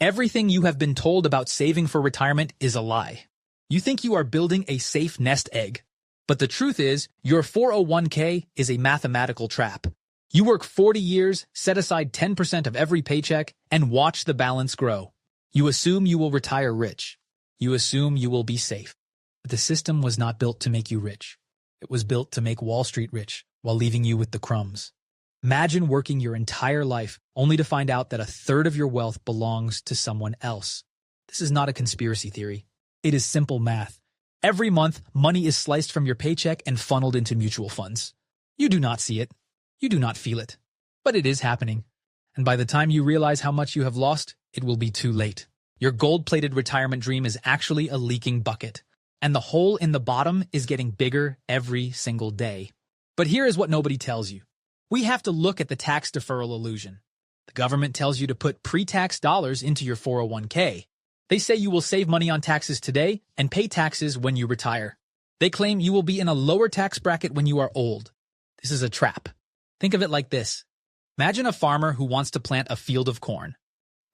Everything you have been told about saving for retirement is a lie. You think you are building a safe nest egg. But the truth is, your 401k is a mathematical trap. You work 40 years, set aside 10% of every paycheck, and watch the balance grow. You assume you will retire rich. You assume you will be safe. But the system was not built to make you rich. It was built to make Wall Street rich while leaving you with the crumbs. Imagine working your entire life only to find out that a third of your wealth belongs to someone else. This is not a conspiracy theory. It is simple math. Every month, money is sliced from your paycheck and funneled into mutual funds. You do not see it. You do not feel it. But it is happening. And by the time you realize how much you have lost, it will be too late. Your gold-plated retirement dream is actually a leaking bucket. And the hole in the bottom is getting bigger every single day. But here is what nobody tells you. We have to look at the tax deferral illusion. The government tells you to put pre-tax dollars into your 401k. They say you will save money on taxes today and pay taxes when you retire. They claim you will be in a lower tax bracket when you are old. This is a trap. Think of it like this. Imagine a farmer who wants to plant a field of corn.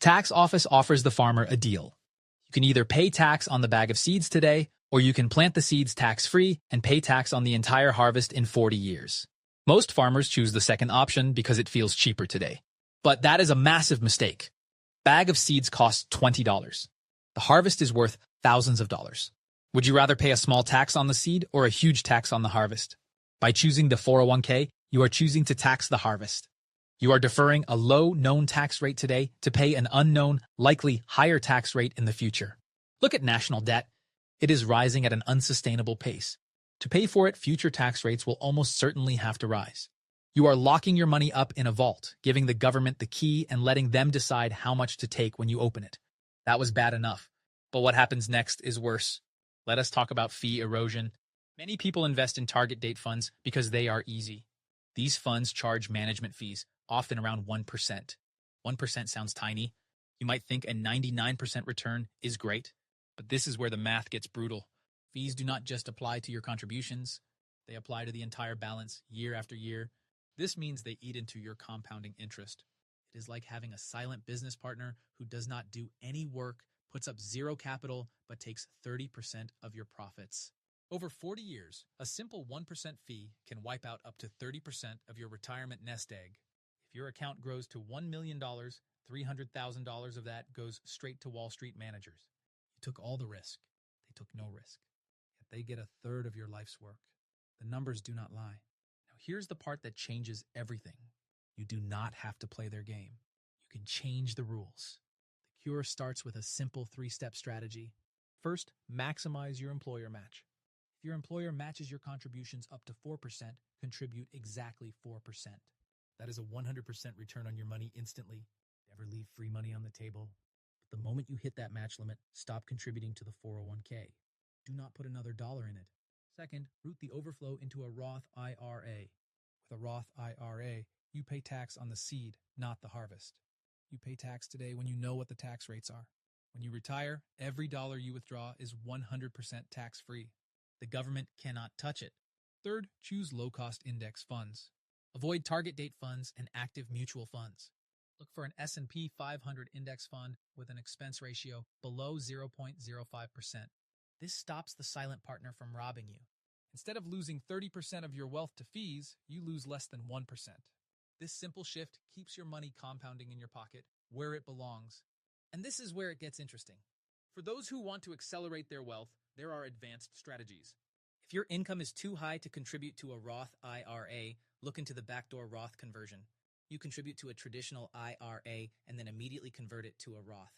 Tax office offers the farmer a deal. You can either pay tax on the bag of seeds today, or you can plant the seeds tax-free and pay tax on the entire harvest in 40 years. Most farmers choose the second option because it feels cheaper today. But that is a massive mistake. Bag of seeds costs $20. The harvest is worth thousands of dollars. Would you rather pay a small tax on the seed or a huge tax on the harvest? By choosing the 401k, you are choosing to tax the harvest. You are deferring a low known tax rate today to pay an unknown, likely higher tax rate in the future. Look at national debt. It is rising at an unsustainable pace. To pay for it, future tax rates will almost certainly have to rise. You are locking your money up in a vault, giving the government the key and letting them decide how much to take when you open it. That was bad enough. But what happens next is worse. Let us talk about fee erosion. Many people invest in target date funds because they are easy. These funds charge management fees, often around 1%. 1% sounds tiny. You might think a 99% return is great, but this is where the math gets brutal. Fees do not just apply to your contributions. They apply to the entire balance year after year. This means they eat into your compounding interest. It is like having a silent business partner who does not do any work, puts up zero capital, but takes 30% of your profits. Over 40 years, a simple 1% fee can wipe out up to 30% of your retirement nest egg. If your account grows to $1 million, $300,000 of that goes straight to Wall Street managers. You took all the risk. They took no risk. Yet they get a third of your life's work. The numbers do not lie. Now here's the part that changes everything. You do not have to play their game. You can change the rules. The cure starts with a simple 3-step strategy. First, maximize your employer match. If your employer matches your contributions up to 4%, contribute exactly 4%. That is a 100% return on your money instantly. Never leave free money on the table. But the moment you hit that match limit, stop contributing to the 401k. Do not put another dollar in it. Second, route the overflow into a Roth IRA. With a Roth IRA, you pay tax on the seed, not the harvest. You pay tax today when you know what the tax rates are. When you retire, every dollar you withdraw is 100% tax-free. The government cannot touch it. Third, choose low-cost index funds. Avoid target date funds and active mutual funds. Look for an S&P 500 index fund with an expense ratio below 0.05%. This stops the silent partner from robbing you. Instead of losing 30% of your wealth to fees, you lose less than 1%. This simple shift keeps your money compounding in your pocket, where it belongs. And this is where it gets interesting. For those who want to accelerate their wealth, there are advanced strategies. If your income is too high to contribute to a Roth IRA, look into the backdoor Roth conversion. You contribute to a traditional IRA and then immediately convert it to a Roth.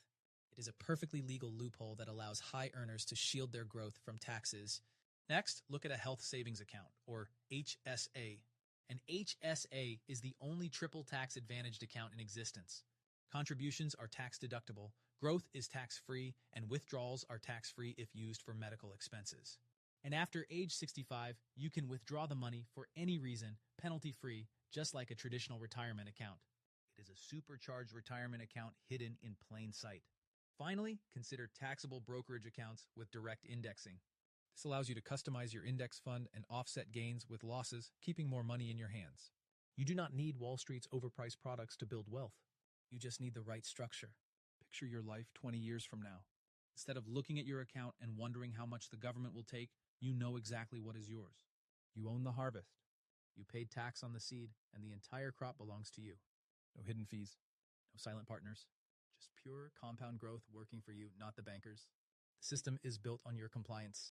It is a perfectly legal loophole that allows high earners to shield their growth from taxes. Next, look at a health savings account, or HSA. An HSA is the only triple tax advantaged account in existence. Contributions are tax deductible, growth is tax-free, and withdrawals are tax-free if used for medical expenses. And after age 65, you can withdraw the money for any reason, penalty-free, just like a traditional retirement account. It is a supercharged retirement account hidden in plain sight. Finally, consider taxable brokerage accounts with direct indexing. This allows you to customize your index fund and offset gains with losses, keeping more money in your hands. You do not need Wall Street's overpriced products to build wealth. You just need the right structure. Picture your life 20 years from now. Instead of looking at your account and wondering how much the government will take, you know exactly what is yours. You own the harvest. You paid tax on the seed, and the entire crop belongs to you. No hidden fees. No silent partners. Just pure compound growth working for you, not the bankers. The system is built on your compliance.